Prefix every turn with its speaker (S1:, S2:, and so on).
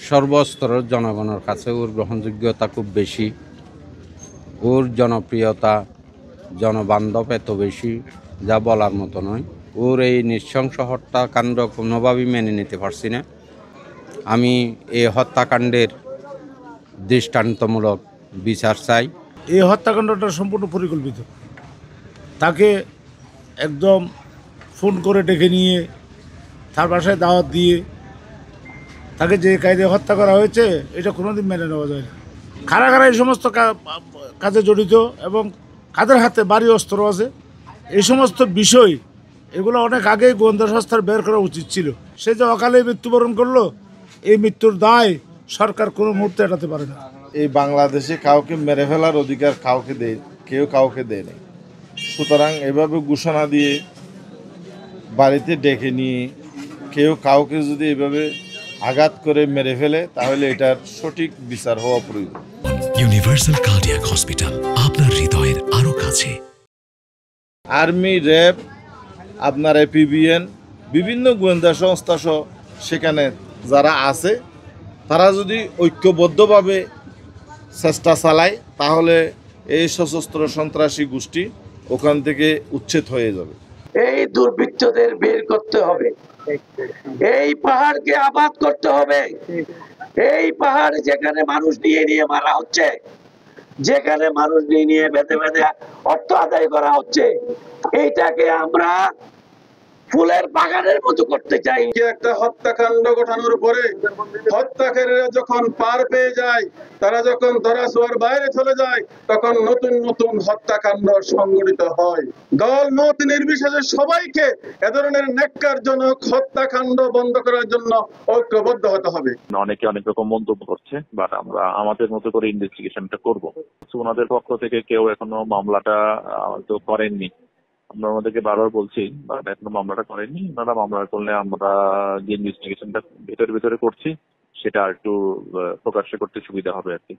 S1: সর্বস্তরের জনগণের কাছে ওর গ্রহণযোগ্যতা খুব বেশি, ওর জনপ্রিয়তা জনবান্ধব এত বেশি যা বলার মতো নয়। ওর এই নৃশংস হত্যাকাণ্ড কোনোভাবেই মেনে নিতে পারছি না। আমি এই হত্যাকাণ্ডের দৃষ্টান্তমূলক বিচার চাই।
S2: এই হত্যাকাণ্ডটা সম্পূর্ণ পরিকল্পিত। তাকে একদম ফোন করে ডেকে নিয়ে তার বাসায় দাওয়াত দিয়ে তাকে যে কায়দায় হত্যা করা হয়েছে এটা কোনোদিন মেনে নেওয়া যায় না। কারা কারা এই সমস্ত কাজে জড়িত এবং কাদের হাতে ভারী অস্ত্র আছে, এই সমস্ত বিষয় এগুলো অনেক আগেই গোয়েন্দা সংস্থার বের করা উচিত ছিল। সে যে অকালে মৃত্যুবরণ করলো, এই মৃত্যুর দায় সরকার কোনো মুহূর্তে এড়াতে পারে না।
S3: এই বাংলাদেশে কাউকে মেরে ফেলার অধিকার কেউ কাউকে দেয় নাই। সুতরাং এভাবে ঘোষণা দিয়ে বাড়িতে ডেকে নিয়ে কেউ কাউকে যদি এভাবে আঘাত করে মেরে ফেলে তাহলে এটার সঠিক বিচার হওয়া প্রয়োজন।
S4: ইউনিভার্সাল কার্ডিয়াক হসপিটাল, আপনার হৃদয়ের আরো কাছে।
S3: আর্মি, র্যাব, আপনার এপিবিএন, বিভিন্ন গোয়েন্দা সংস্থা সহ সেখানে যারা আছে তারা যদি ঐক্যবদ্ধভাবে চেষ্টা চালায় তাহলে এই সশস্ত্র সন্ত্রাসী গোষ্ঠী ওখান থেকে উচ্ছেদ হয়ে যাবে।
S5: এই দুর্বৃত্তদের বের করতে হবে, এই পাহাড়কে আবাদ করতে হবে। এই পাহাড় যেখানে মানুষ নিয়ে মারা হচ্ছে, যেখানে মানুষ নিয়ে বেঁধে বেঁধে অর্থ আদায় করা হচ্ছে, এইটাকে আমরা ফুলের বাগানের মতো করতে চাই।
S6: একটা হত্যাকাণ্ড ঘটানোর পরে হত্যাকারীরা যখন পার পেয়ে যায়, তারা যখন ধরাছোঁয়ার বাইরে চলে যায়, তখন নতুন নতুন হত্যাকাণ্ড সংঘটিত হয়। দল মত নির্বিশেষে সবাইকে এ ধরনের ন্যাক্কারজনক হত্যাকাণ্ড বন্ধ করার জন্য ঐক্যবদ্ধ হতে হবে।
S7: অনেকে অনেক রকম মন্তব্য করছে, বাট আমরা আমাদের মতো করে ইনভেস্টিগেশনটা করবো। ওনাদের পক্ষ থেকে কেউ এখনো মামলাটা তো করেননি। আমরা ওনাদেরকে বারবার বলছি, এখনো মামলাটা করেননি। ওনারা মামলা করলে আমরা যে ইনভেস্টিগেশনটা ভেতরে করছি সেটা একটু প্রকাশ্য করতে সুবিধা হবে আর কি।